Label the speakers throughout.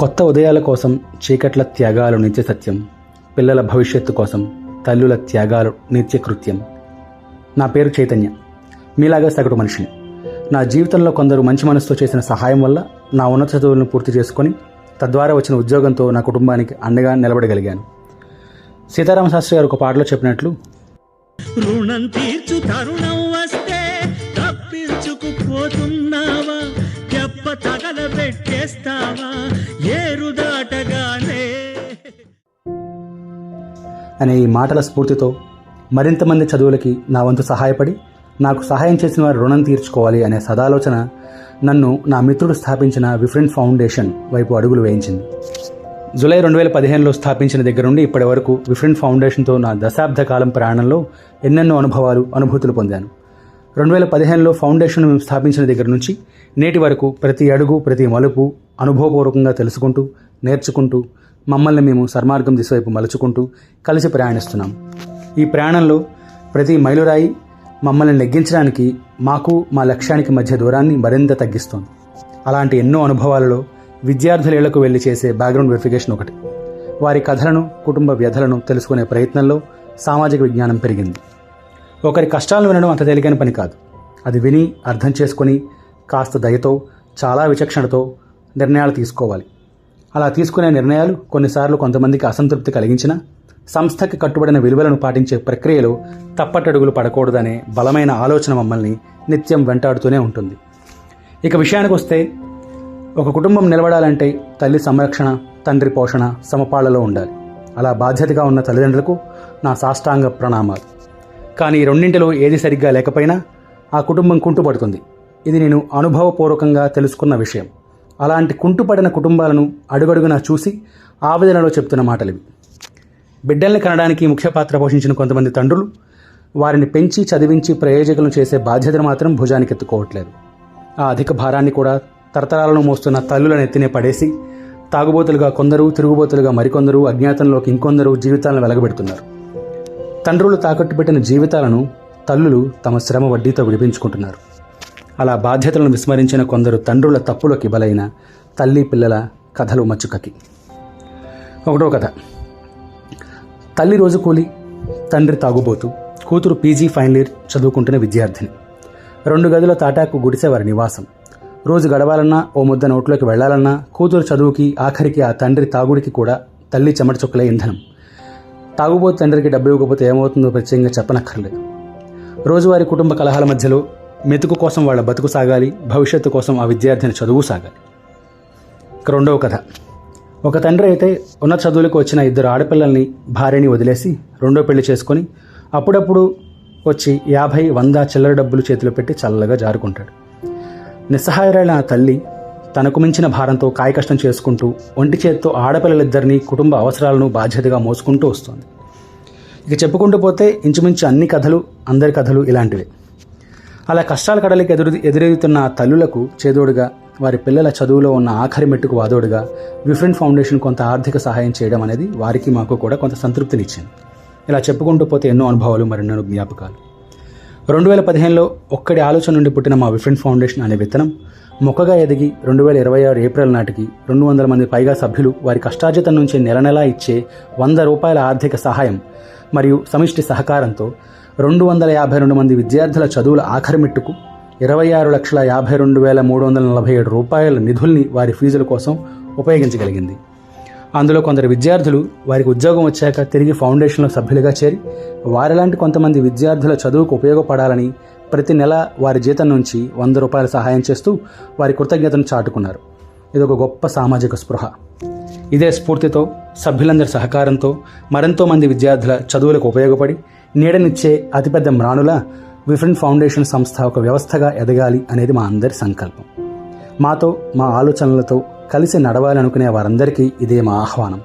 Speaker 1: కొత్త ఉదయాల కోసం చీకట్ల త్యాగాలు నిత్య సత్యం, పిల్లల భవిష్యత్తు కోసం తల్లుల త్యాగాలు నిత్యకృత్యం. నా పేరు చైతన్య, మీలాగా సగటు మనిషిని. నా జీవితంలో కొందరు మంచి మనసుతో చేసిన సహాయం వల్ల నా ఉన్నత చదువులను పూర్తి చేసుకొని తద్వారా వచ్చిన ఉద్యోగంతో నా కుటుంబానికి అండగా నిలబడగలిగాను. సీతారామశాస్త్రి గారు ఒక పాటలో చెప్పినట్లు,
Speaker 2: రుణం తీర్చు తరుణం వస్తే తప్పించుకుపోతున్నావా, చెప్ప తగలబెట్టేస్తావా ఏరు దాటగానే
Speaker 1: అనే ఈ మాటల స్ఫూర్తితో మరింతమంది చదువులకి నా వంతు సహాయపడి నాకు సహాయం చేసిన వారి రుణం తీర్చుకోవాలి అనే సదాలోచన నన్ను నా మిత్రుడు స్థాపించిన విఫ్రెంట్ ఫౌండేషన్ వైపు అడుగులు వేయించింది. జూలై 2015లో స్థాపించిన దగ్గర నుండి ఇప్పటి వరకు విఫ్రెంట్ ఫౌండేషన్తో నా దశాబ్ద కాలం ప్రయాణంలో ఎన్నెన్నో అనుభూతులు పొందాను. 2015లో ఫౌండేషన్ స్థాపించిన దగ్గర నుంచి నేటి వరకు ప్రతి అడుగు ప్రతి మలుపు అనుభవపూర్వకంగా తెలుసుకుంటూ నేర్చుకుంటూ మమ్మల్ని మేము సన్మార్గం దిశవైపు మలుచుకుంటూ కలిసి ప్రయాణిస్తున్నాం. ఈ ప్రయాణంలో ప్రతి మైలురాయి మమ్మల్ని నెగ్గించడానికి మాకు మా లక్ష్యానికి మధ్య దూరాన్ని మరింత తగ్గిస్తోంది. అలాంటి ఎన్నో అనుభవాలలో విద్యార్థుల ఇళ్లకు వెళ్లి చేసే బ్యాక్గ్రౌండ్ వెరిఫికేషన్ ఒకటి. వారి కథలను కుటుంబ వ్యధలను తెలుసుకునే ప్రయత్నంలో సామాజిక విజ్ఞానం పెరిగింది. ఒకరి కష్టాలను వినడం అంత తేలికైన పని కాదు. అది విని అర్థం చేసుకుని కాస్త దయతో చాలా విచక్షణతో నిర్ణయాలు తీసుకోవాలి. అలా తీసుకునే నిర్ణయాలు కొన్నిసార్లు కొంతమందికి అసంతృప్తి కలిగించినా సంస్థకి కట్టుబడిన విలువలను పాటించే ప్రక్రియలో తప్పటడుగులు పడకూడదనే బలమైన ఆలోచన మమ్మల్ని నిత్యం వెంటాడుతూనే ఉంటుంది. ఇక విషయానికి వస్తే, ఒక కుటుంబం నిలబడాలంటే తల్లి సంరక్షణ, తండ్రి పోషణ సమపాళ్లలో ఉండాలి. అలా బాధ్యతగా ఉన్న తల్లిదండ్రులకు నా సాష్టాంగ ప్రణామాలు. కానీ రెండింటిలో ఏది సరిగ్గా లేకపోయినా ఆ కుటుంబం కుంటుపడుతుంది. ఇది నేను అనుభవపూర్వకంగా తెలుసుకున్న విషయం. అలాంటి కుంటుపడిన కుటుంబాలను అడుగడుగునా చూసి ఆవేదనలో చెప్తున్న మాటలివి. బిడ్డల్ని కనడానికి ముఖ్య పాత్ర పోషించిన కొంతమంది తండ్రులు వారిని పెంచి చదివించి ప్రయోజకులను చేసే బాధ్యతను మాత్రం భుజానికి ఎత్తుకోవట్లేదు. ఆ అధిక భారాన్ని కూడా తరతరాలను మోస్తున్న తల్లులను ఎత్తినే పడేసి తాగుబోతులుగా కొందరు, తిరుగుబోతులుగా మరికొందరు, అజ్ఞాతంలోకి ఇంకొందరు జీవితాలను వెలగబెడుతున్నారు. తండ్రులు తాకట్టు పెట్టిన జీవితాలను తల్లులు తమ శ్రమ వడ్డీతో విడిపించుకుంటున్నారు. అలా బాధ్యతలను విస్మరించిన కొందరు తండ్రుల తప్పులకి బలైన తల్లి పిల్లల కథలు మచ్చుకకి. ఒకటో కథ. తల్లి రోజు కూలి, తండ్రి తాగుబోతు, కూతురు పీజీ ఫైనల్ ఇయర్ చదువుకుంటున్న విద్యార్థిని. 2 గదుల తాటాకు గుడిసె వారి నివాసం. రోజు గడవాలన్నా, ఓ ముద్ద నోట్లోకి వెళ్లాలన్నా కూతురు చదువుకి, ఆఖరికి ఆ తండ్రి తాగుడికి కూడా తల్లి చెమట చుక్కలే ఇంధనం. తాగుబోతు తండ్రికి డబ్బు ఇవ్వకపోతే ఏమవుతుందో ప్రత్యేకంగా చెప్పనక్కర్లేదు. రోజువారీ కుటుంబ కలహాల మధ్యలో మెతుకు కోసం వాళ్ళ బతుకు సాగాలి, భవిష్యత్తు కోసం ఆ విద్యార్థిని చదువు సాగాలి. రెండవ కథ. ఒక తండ్రి అయితే ఉన్నత చదువులకు వచ్చిన 2 ఆడపిల్లల్ని, భార్యని వదిలేసి రెండో పెళ్లి చేసుకొని అప్పుడప్పుడు వచ్చి 50, 100 చిల్లర డబ్బులు చేతిలో పెట్టి చల్లగా జారుకుంటాడు. నిస్సహాయురాలైన ఆ తల్లి తనకు మించిన భారంతో కాయకష్టం చేసుకుంటూ ఒంటి చేత్తో ఆడపిల్లలిద్దరినీ కుటుంబ అవసరాలను బాధ్యతగా మోసుకుంటూ వస్తుంది. ఇక చెప్పుకుంటూ పోతే ఇంచుమించు అన్ని కథలు, అందరి కథలు ఇలాంటివే. అలా కష్టాల కడలికి ఎదురెదుతున్న ఆ తల్లులకు చేదోడుగా, వారి పిల్లల చదువులో ఉన్న ఆఖరి మెట్టుకు వాదోడుగా విఫ్రెంట్ ఫౌండేషన్ కొంత ఆర్థిక సహాయం చేయడం అనేది వారికి మాకు కూడా కొంత సంతృప్తినిచ్చింది. ఇలా చెప్పుకుంటూ పోతే ఎన్నో అనుభవాలు, మరెన్నో జ్ఞాపకాలు. 2015లో ఒక్కడి ఆలోచన నుండి పుట్టిన మా విఫ్రెంట్ ఫౌండేషన్ అనే విత్తనం మొక్కగా ఎదిగి 2026 ఏప్రిల్ నాటికి 200 మంది పైగా సభ్యులు వారి కష్టార్జితం నుంచి నెలనెలా ఇచ్చే ₹100 ఆర్థిక సహాయం మరియు సమిష్టి సహకారంతో 252 మంది విద్యార్థుల చదువుల ఆఖరి మెట్టుకు ₹26,52,347 నిధుల్ని వారి ఫీజుల కోసం ఉపయోగించగలిగింది. అందులో కొందరు విద్యార్థులు వారికి ఉద్యోగం వచ్చాక తిరిగి ఫౌండేషన్లో సభ్యులుగా చేరి వారిలాంటి కొంతమంది విద్యార్థుల చదువుకు ఉపయోగపడాలని ప్రతి నెల వారి జీతం నుంచి ₹100 సహాయం చేస్తూ వారి కృతజ్ఞతను చాటుకున్నారు. ఇదొక గొప్ప సామాజిక స్పృహ. ఇదే స్ఫూర్తితో, సభ్యులందరి సహకారంతో మరెంతో మంది విద్యార్థుల చదువులకు ఉపయోగపడి నీడనిచ్చే అతిపెద్ద మ్రాణుల విఫ్రెంట్ ఫౌండేషన్ సంస్థ ఒక వ్యవస్థగా ఎదగాలి అనేది మా అందరి సంకల్పం. మాతో, మా ఆలోచనలతో కలిసి నడవాలనుకునే వారందరికీ ఇదే మా ఆహ్వానం.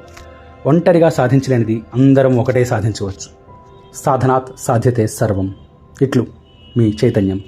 Speaker 1: ఒంటరిగా సాధించలేనిది అందరం ఒకటే సాధించవచ్చు. సాధనాత్ సాధ్యతే సర్వం. ఇట్లు మీ చైతన్యం.